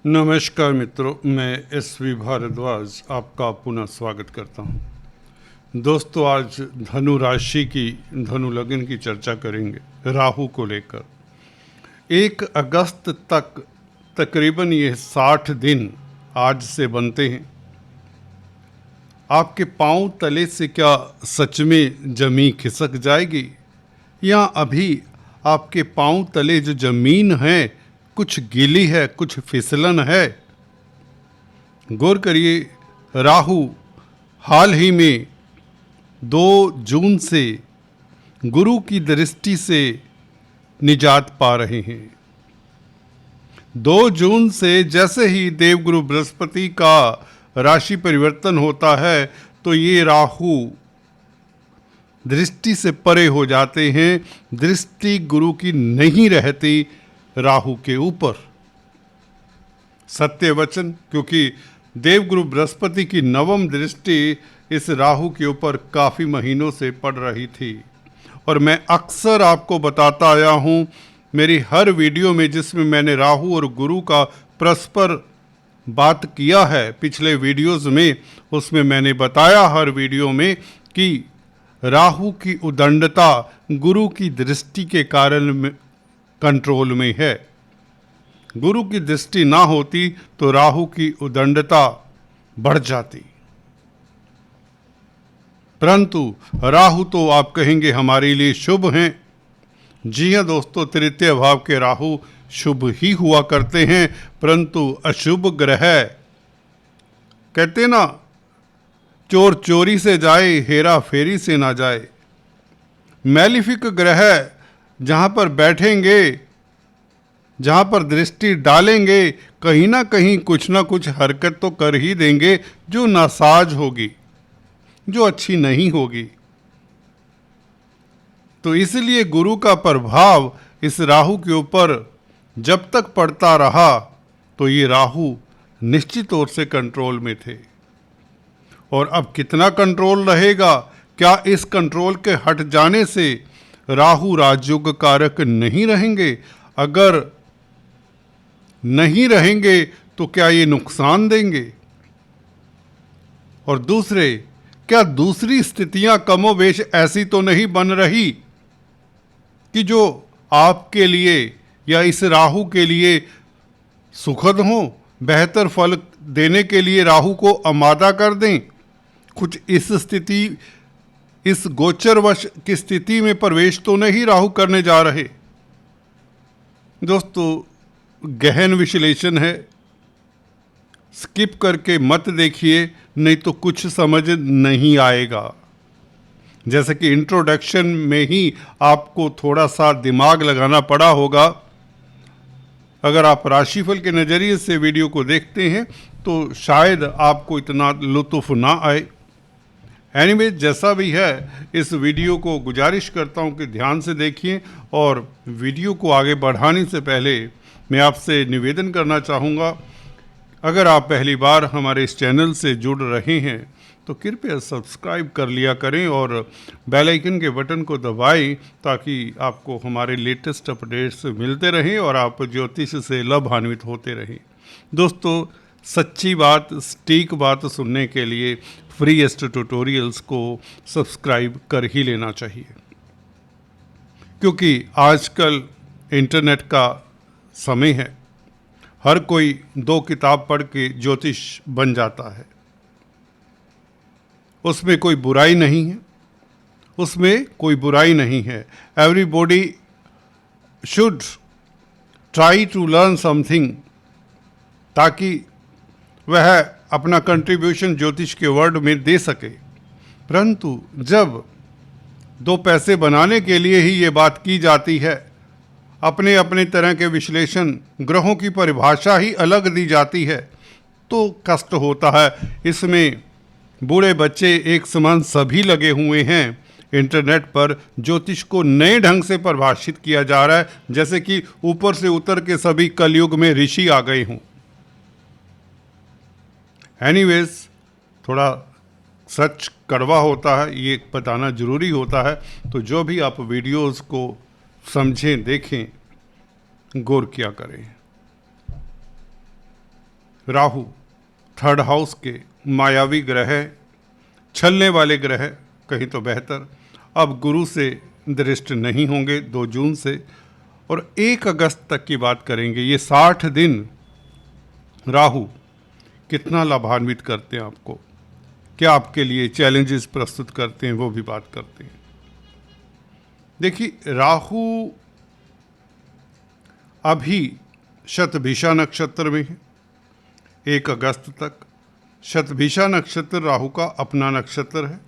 नमस्कार मित्रों, मैं एस.वी. भारद्वाज आपका पुनः स्वागत करता हूं। दोस्तों, आज धनु राशि की, धनु लग्न की चर्चा करेंगे राहु को लेकर। 1 अगस्त तक तकरीबन ये 60 दिन आज से बनते हैं। आपके पांव तले से क्या सच में जमीन खिसक जाएगी, या अभी आपके पांव तले जो जमीन है कुछ गीली है, कुछ फिसलन है? गौर करिए, राहु हाल ही में 2 जून से गुरु की दृष्टि से निजात पा रहे हैं। 2 जून से जैसे ही देवगुरु बृहस्पति का राशि परिवर्तन होता है तो ये राहु दृष्टि से परे हो जाते हैं। दृष्टि गुरु की नहीं रहती राहु के ऊपर। सत्य वचन, क्योंकि देवगुरु बृहस्पति की नवम दृष्टि इस राहु के ऊपर काफ़ी महीनों से पड़ रही थी। और मैं अक्सर आपको बताता आया हूँ मेरी हर वीडियो में, जिसमें मैंने राहु और गुरु का परस्पर बात किया है पिछले वीडियोस में, उसमें मैंने बताया हर वीडियो में कि राहु की उदंडता गुरु की दृष्टि के कारण कंट्रोल में है। गुरु की दृष्टि ना होती तो राहु की उदंडता बढ़ जाती। परंतु राहु तो आप कहेंगे हमारे लिए शुभ हैं। जी हाँ दोस्तों, तृतीय भाव के राहु शुभ ही हुआ करते हैं, परंतु अशुभ ग्रह, कहते ना, चोर चोरी से जाए, हेरा फेरी से ना जाए। मैलिफिक ग्रह जहाँ पर बैठेंगे, जहाँ पर दृष्टि डालेंगे, कहीं ना कहीं कुछ ना कुछ हरकत तो कर ही देंगे जो नासाज होगी, जो अच्छी नहीं होगी। तो इसलिए गुरु का प्रभाव इस राहु के ऊपर जब तक पड़ता रहा तो ये राहु निश्चित तौर से कंट्रोल में थे। और अब कितना कंट्रोल रहेगा? क्या इस कंट्रोल के हट जाने से राहु राजयोग कारक नहीं रहेंगे? अगर नहीं रहेंगे तो क्या ये नुकसान देंगे? और दूसरे, क्या दूसरी स्थितियां कमोवेश ऐसी तो नहीं बन रही कि जो आपके लिए या इस राहु के लिए सुखद हो, बेहतर फल देने के लिए राहु को आमादा कर दें? कुछ इस स्थिति, इस गोचरवश की स्थिति में प्रवेश तो नहीं राहु करने जा रहे। दोस्तों, गहन विश्लेषण है, स्किप करके मत देखिए, नहीं तो कुछ समझ नहीं आएगा। जैसे कि इंट्रोडक्शन में ही आपको थोड़ा सा दिमाग लगाना पड़ा होगा। अगर आप राशिफल के नज़रिए से वीडियो को देखते हैं तो शायद आपको इतना लुत्फ़ ना आए। एनीवे, जैसा भी है, इस वीडियो को गुजारिश करता हूं कि ध्यान से देखिए। और वीडियो को आगे बढ़ाने से पहले मैं आपसे निवेदन करना चाहूँगा, अगर आप पहली बार हमारे इस चैनल से जुड़ रहे हैं तो कृपया सब्सक्राइब कर लिया करें और बेल आइकन के बटन को दबाएं, ताकि आपको हमारे लेटेस्ट अपडेट्स मिलते रहें और आप ज्योतिष से लाभान्वित होते रहें। दोस्तों, सच्ची बात, सटीक बात सुनने के लिए फ्रीएस्ट ट्यूटोरियल्स को सब्सक्राइब कर ही लेना चाहिए, क्योंकि आजकल इंटरनेट का समय है। हर कोई 2 किताब पढ़ के ज्योतिष बन जाता है। उसमें कोई बुराई नहीं है, उसमें कोई बुराई नहीं है। Everybody should try to learn something, ताकि वह अपना कंट्रीब्यूशन ज्योतिष के वर्ल्ड में दे सके। परंतु जब 2 पैसे बनाने के लिए ही ये बात की जाती है, अपने अपने तरह के विश्लेषण, ग्रहों की परिभाषा ही अलग दी जाती है, तो कष्ट होता है। इसमें बूढ़े बच्चे एक समान सभी लगे हुए हैं। इंटरनेट पर ज्योतिष को नए ढंग से परिभाषित किया जा रहा है, जैसे कि ऊपर से उतर के सभी कलयुग में ऋषि आ गए हों। एनीवेज, थोड़ा सच कड़वा होता है, ये बताना ज़रूरी होता है। तो जो भी आप वीडियोस को समझें, देखें, गौर किया करें। राहु थर्ड हाउस के मायावी ग्रह, छलने वाले ग्रह कहीं तो बेहतर, अब गुरु से दृष्ट नहीं होंगे 2 जून से, और 1 अगस्त तक की बात करेंगे। ये 60 दिन राहु कितना लाभान्वित करते हैं आपको, क्या आपके लिए चैलेंजेस प्रस्तुत करते हैं, वो भी बात करते हैं। देखिए, राहु अभी शतभिषा नक्षत्र में है 1 अगस्त तक। शतभिषा नक्षत्र राहु का अपना नक्षत्र है,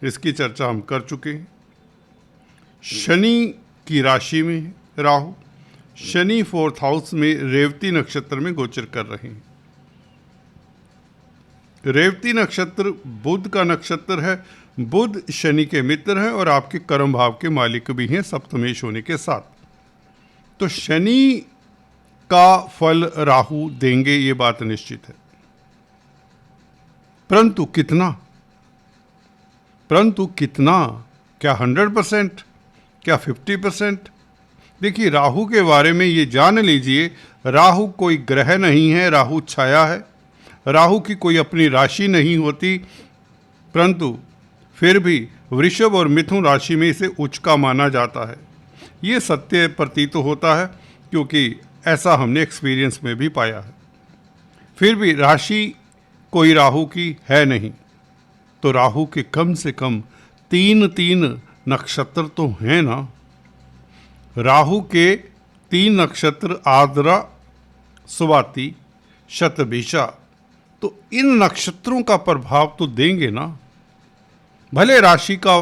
इसकी चर्चा हम कर चुके हैं। शनि की राशि में है राहु, शनि 4th हाउस में रेवती नक्षत्र में गोचर कर रहे हैं। रेवती नक्षत्र बुध का नक्षत्र है, बुध शनि के मित्र हैं और आपके कर्म भाव के मालिक भी हैं सप्तमेश होने के साथ। तो शनि का फल राहु देंगे, ये बात निश्चित है। परंतु कितना, क्या 100%, क्या 50%? देखिए, राहु के बारे में ये जान लीजिए, राहु कोई ग्रह नहीं है, राहु छाया है। राहु की कोई अपनी राशि नहीं होती, परंतु फिर भी वृषभ और मिथुन राशि में इसे उच्च का माना जाता है। ये सत्य प्रतीत होता है, क्योंकि ऐसा हमने एक्सपीरियंस में भी पाया है। फिर भी राशि कोई राहु की है नहीं, तो राहु के कम से कम 3 नक्षत्र तो हैं ना। राहु के 3 नक्षत्र आर्द्रा, स्वाति, शतभिषा, तो इन नक्षत्रों का प्रभाव तो देंगे ना। भले राशि का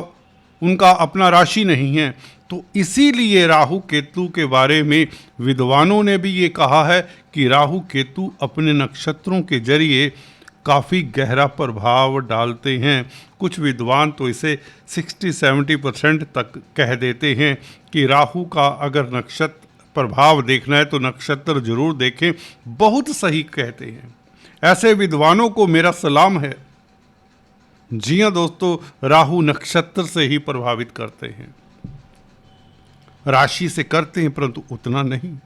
उनका अपना राशि नहीं है, तो इसीलिए राहु केतु के बारे में विद्वानों ने भी ये कहा है कि राहु केतु अपने नक्षत्रों के जरिए काफ़ी गहरा प्रभाव डालते हैं। कुछ विद्वान तो इसे 60-70% तक कह देते हैं कि राहु का अगर नक्षत्र प्रभाव देखना है तो नक्षत्र जरूर देखें। बहुत सही कहते हैं, ऐसे विद्वानों को मेरा सलाम है। जी हाँ दोस्तों, राहु नक्षत्र से ही प्रभावित करते हैं, राशि से करते हैं, परंतु उतना नहीं।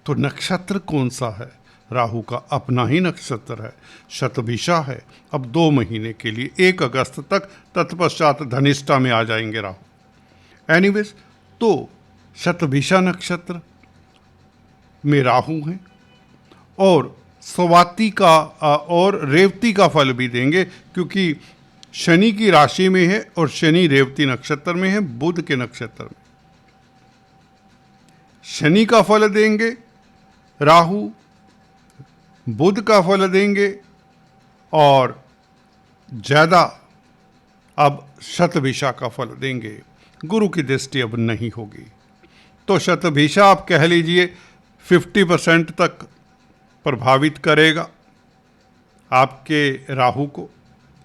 तो नक्षत्र कौन सा है? राहु का अपना ही नक्षत्र है, शतभिषा है। अब 2 महीने के लिए 1 अगस्त तक, तत्पश्चात धनिष्ठा में आ जाएंगे राहु। एनीवेज, तो शतभिषा नक्षत्र में राहु हैं और स्वाति का और रेवती का फल भी देंगे, क्योंकि शनि की राशि में है और शनि रेवती नक्षत्र में है, बुध के नक्षत्र में। शनि का फल देंगे राहु, बुध का फल देंगे, और ज़्यादा अब शतभिषा का फल देंगे। गुरु की दृष्टि अब नहीं होगी, तो शतभिषा आप कह लीजिए 50% तक प्रभावित करेगा आपके राहु को,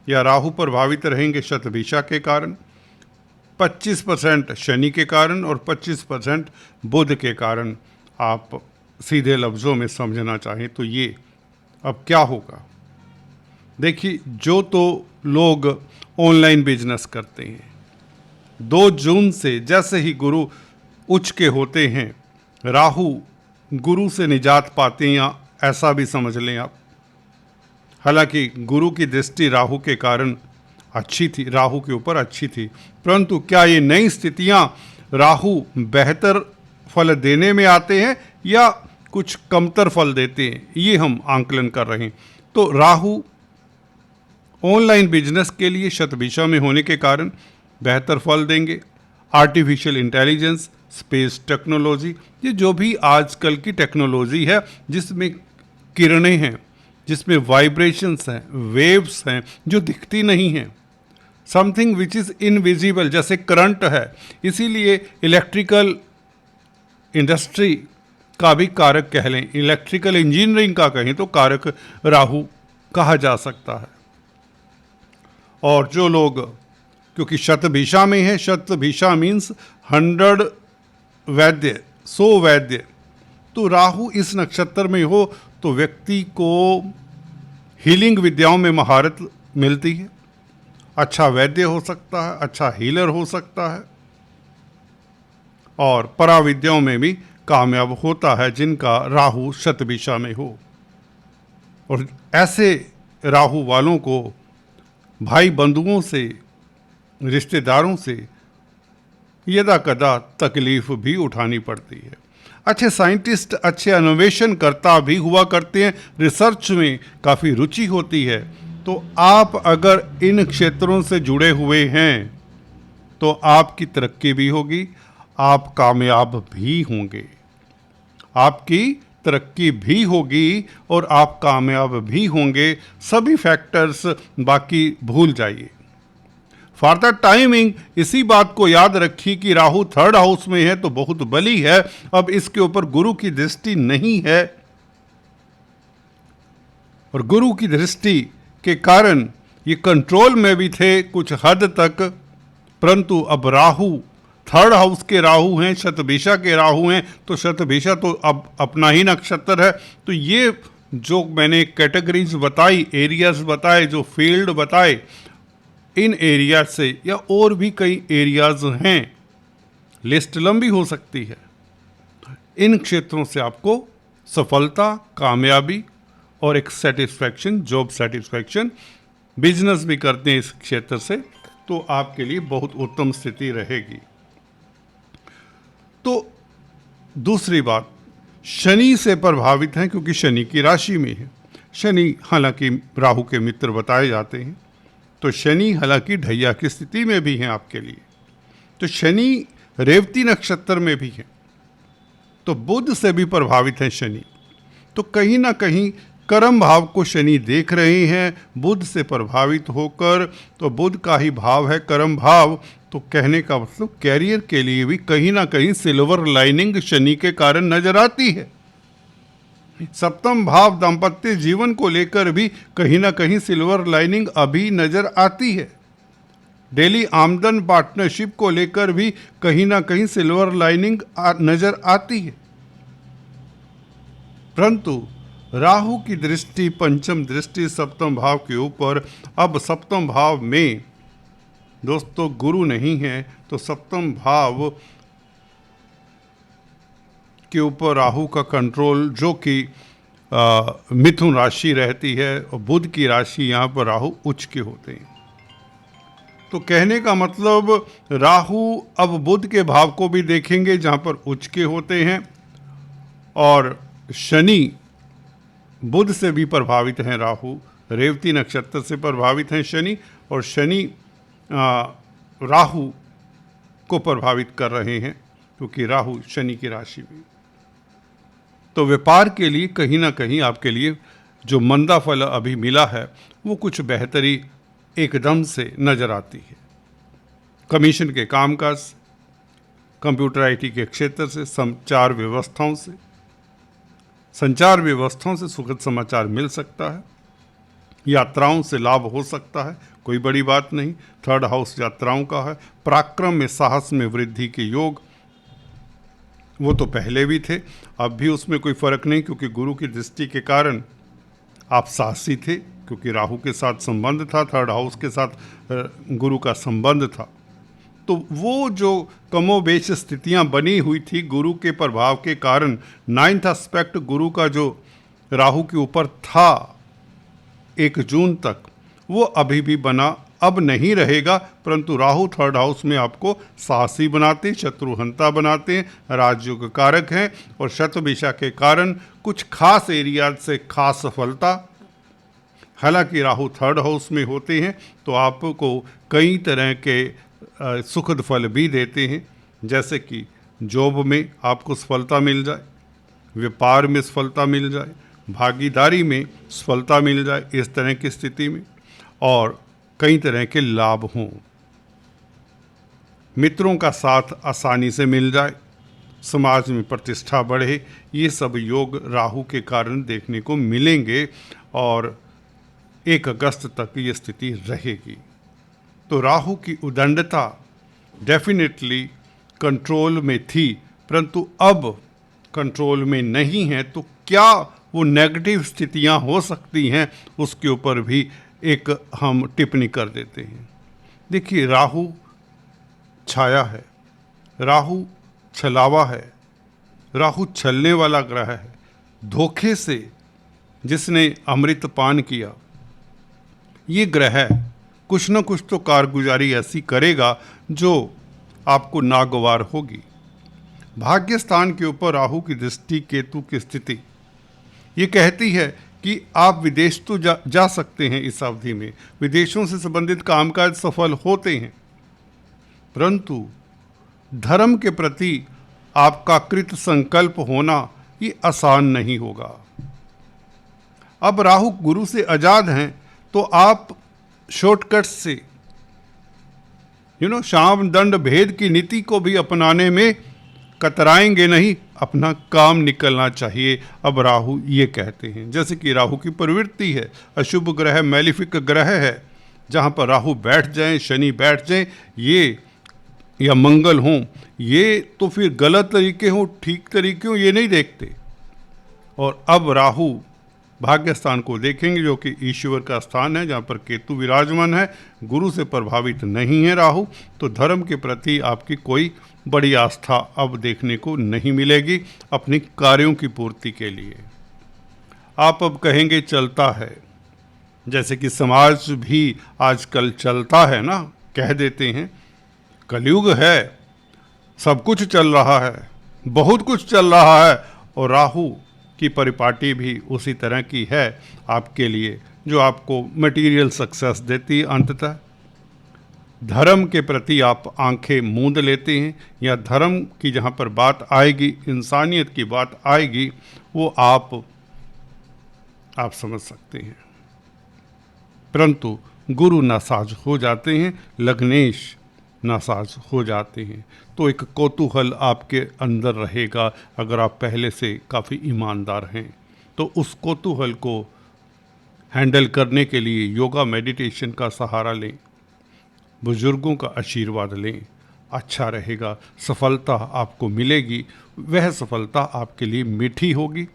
या राहु प्रभावित रहेंगे शतभिषा के कारण, 25% शनि के कारण और 25% बुध के कारण। आप सीधे लफ्ज़ों में समझना चाहें तो ये अब क्या होगा। देखिए, जो तो लोग ऑनलाइन बिजनेस करते हैं, 2 जून से जैसे ही गुरु उच्च के होते हैं, राहु गुरु से निजात पाते हैं, या ऐसा भी समझ लें आप। हालांकि गुरु की दृष्टि राहु के कारण अच्छी थी, राहु के ऊपर अच्छी थी, परंतु क्या ये नई स्थितियां राहु बेहतर फल देने में आते हैं या कुछ कमतर फल देते हैं, ये हम आंकलन कर रहे हैं। तो राहु ऑनलाइन बिजनेस के लिए शतभिषा में होने के कारण बेहतर फल देंगे। आर्टिफिशियल इंटेलिजेंस, स्पेस टेक्नोलॉजी, ये जो भी आजकल की टेक्नोलॉजी है जिसमें किरणें हैं, जिसमें वाइब्रेशंस हैं, वेव्स हैं जो दिखती नहीं हैं, समथिंग विच इज़ इनविजिबल, जैसे करंट है। इसीलिए इलेक्ट्रिकल इंडस्ट्री का भी कारक कह लें, इलेक्ट्रिकल इंजीनियरिंग का कहें तो कारक राहु कहा जा सकता है। और जो लोग, क्योंकि शतभिषा में है, शतभिषा मीन्स 100 वैद्य, 100 वैद्य, तो राहु इस नक्षत्र में हो तो व्यक्ति को हीलिंग विद्याओं में महारत मिलती है, अच्छा वैद्य हो सकता है, अच्छा हीलर हो सकता है, और पराविद्याओं में भी कामयाब होता है जिनका राहु शतभिषा में हो। और ऐसे राहु वालों को भाई बंधुओं से, रिश्तेदारों से यदा कदा तकलीफ भी उठानी पड़ती है। अच्छे साइंटिस्ट, अच्छे अन्वेषणकर्ता भी हुआ करते हैं, रिसर्च में काफ़ी रुचि होती है। तो आप अगर इन क्षेत्रों से जुड़े हुए हैं तो आपकी तरक्की भी होगी, आप कामयाब भी होंगे, आपकी तरक्की भी होगी और आप कामयाब भी होंगे। सभी फैक्टर्स बाकी भूल जाइए। फॉर द टाइमिंग इसी बात को याद रखिए कि राहु 3rd हाउस में है तो बहुत बली है। अब इसके ऊपर गुरु की दृष्टि नहीं है और गुरु की दृष्टि के कारण ये कंट्रोल में भी थे कुछ हद तक, परंतु अब राहु 3rd हाउस के राहु हैं, शतभिषा के राहु हैं, तो शतभिषा तो अब अपना ही नक्षत्र है। तो ये जो मैंने कैटेगरीज बताई, एरियाज बताए, जो फील्ड बताए, इन एरिया से या और भी कई एरियाज हैं, लिस्ट लंबी हो सकती है। इन क्षेत्रों से आपको सफलता, कामयाबी और एक सेटिस्फैक्शन, जॉब सेटिस्फैक्शन, बिजनेस भी करते हैं इस क्षेत्र से, तो आपके लिए बहुत उत्तम स्थिति रहेगी। तो दूसरी बात, शनि से प्रभावित हैं क्योंकि शनि की राशि में है। शनि हालांकि राहु के मित्र बताए जाते हैं, तो शनि हालांकि ढैया की स्थिति में भी हैं आपके लिए। तो शनि रेवती नक्षत्र में भी है, तो बुध से भी प्रभावित है शनि। तो कहीं ना कहीं कर्म भाव को शनि देख रहे हैं बुध से प्रभावित होकर। तो बुध का ही भाव है कर्म भाव, तो कहने का मतलब कैरियर के लिए भी कहीं ना कहीं सिल्वर लाइनिंग शनि के कारण नजर आती है। सप्तम भाव दाम्पत्य जीवन को लेकर भी कहीं ना कहीं सिल्वर लाइनिंग अभी नजर आती है। डेली आमदन पार्टनरशिप को लेकर भी कहीं ना कहीं सिल्वर लाइनिंग नजर आती है। परंतु राहु की दृष्टि, पंचम दृष्टि सप्तम भाव के ऊपर, अब सप्तम भाव में दोस्तों गुरु नहीं है, तो सप्तम भाव के ऊपर राहु का कंट्रोल, जो कि मिथुन राशि रहती है और बुध की राशि, यहाँ पर राहु उच्च के होते हैं। तो कहने का मतलब राहु अब बुध के भाव को भी देखेंगे जहाँ पर उच्च के होते हैं, और शनि बुध से भी प्रभावित हैं। राहु रेवती नक्षत्र से प्रभावित हैं शनि, और शनि राहु को प्रभावित कर रहे हैं क्योंकि राहु शनि की राशि में। तो व्यापार के लिए कहीं ना कहीं आपके लिए जो मंदा फल अभी मिला है वो कुछ बेहतरी एकदम से नज़र आती है। कमीशन के कामकाज, कंप्यूटर आईटी के क्षेत्र से, संचार व्यवस्थाओं से सुखद समाचार मिल सकता है। यात्राओं से लाभ हो सकता है, कोई बड़ी बात नहीं। 3rd हाउस यात्राओं का है। पराक्रम में, साहस में वृद्धि के योग, वो तो पहले भी थे, अब भी उसमें कोई फर्क नहीं, क्योंकि गुरु की दृष्टि के कारण आप साहसी थे, क्योंकि राहु के साथ संबंध था, 3rd हाउस के साथ गुरु का संबंध था। तो वो जो कमोबेश स्थितियां बनी हुई थी गुरु के प्रभाव के कारण, 9th एस्पेक्ट गुरु का जो राहु के ऊपर था 1 जून तक, वो अभी भी बना, अब नहीं रहेगा। परंतु राहु 3rd हाउस में आपको साहसी बनाते, शत्रुहंता बनाते हैं, राजयोग कारक हैं, और शतभिषा के कारण कुछ खास एरिया से खास सफलता। हालांकि राहु 3rd हाउस में होते हैं तो आपको कई तरह के सुखद फल भी देते हैं, जैसे कि जॉब में आपको सफलता मिल जाए, व्यापार में सफलता मिल जाए, भागीदारी में सफलता मिल जाए, इस तरह की स्थिति में, और कई तरह के लाभ हों, मित्रों का साथ आसानी से मिल जाए, समाज में प्रतिष्ठा बढ़े, ये सब योग राहु के कारण देखने को मिलेंगे और 1 अगस्त तक ये स्थिति रहेगी। तो राहु की उदंडता डेफिनेटली कंट्रोल में थी, परंतु अब कंट्रोल में नहीं है। तो क्या वो नेगेटिव स्थितियां हो सकती हैं, उसके ऊपर भी एक हम टिप्पणी कर देते हैं। देखिए, राहु छाया है, राहु छलावा है, राहु छलने वाला ग्रह है। धोखे से जिसने अमृत पान किया, ये ग्रह कुछ न कुछ तो कारगुजारी ऐसी करेगा जो आपको नागवार होगी। भाग्य स्थान के ऊपर राहु की दृष्टि, केतु की स्थिति ये कहती है कि आप विदेश तो जा सकते हैं। इस अवधि में विदेशों से संबंधित कामकाज सफल होते हैं, परंतु धर्म के प्रति आपका कृत संकल्प होना ये आसान नहीं होगा। अब राहु गुरु से आजाद हैं तो आप शॉर्टकट से शाम दंड भेद की नीति को भी अपनाने में कतराएंगे नहीं, अपना काम निकलना चाहिए। अब राहु ये कहते हैं, जैसे कि राहु की प्रवृत्ति है, अशुभ ग्रह, मैलिफिक ग्रह है, जहाँ पर राहु बैठ जाएं, शनि बैठ जाएं, ये या मंगल हों, ये तो फिर गलत तरीके हों, ठीक तरीके हों, ये नहीं देखते। और अब राहु भाग्य स्थान को देखेंगे, जो कि ईश्वर का स्थान है, जहाँ पर केतु विराजमान है, गुरु से प्रभावित नहीं है राहु, तो धर्म के प्रति आपकी कोई बड़ी आस्था अब देखने को नहीं मिलेगी अपने कार्यों की पूर्ति के लिए। आप अब कहेंगे चलता है, जैसे कि समाज भी आजकल चलता है ना, कह देते हैं कलयुग है, सब कुछ चल रहा है, बहुत कुछ चल रहा है, और राहु की परिपाटी भी उसी तरह की है आपके लिए, जो आपको मटेरियल सक्सेस देती है। अंततः धर्म के प्रति आप आंखें मूंद लेते हैं, या धर्म की जहाँ पर बात आएगी, इंसानियत की बात आएगी, वो आप समझ सकते हैं। परंतु गुरु नासाज हो जाते हैं, लग्नेश नासाज हो जाते हैं, तो एक कौतूहल आपके अंदर रहेगा। अगर आप पहले से काफ़ी ईमानदार हैं तो उस कौतूहल को हैंडल करने के लिए योगा मेडिटेशन का सहारा लें, बुजुर्गों का आशीर्वाद लें, अच्छा रहेगा। सफलता आपको मिलेगी, वह सफलता आपके लिए मीठी होगी,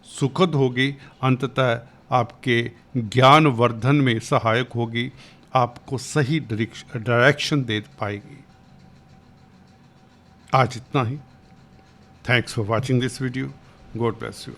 सुखद होगी, अंततः आपके ज्ञान वर्धन में सहायक होगी, आपको सही डायरेक्शन दे पाएगी। आज इतना ही। Thanks for watching this video. God bless you.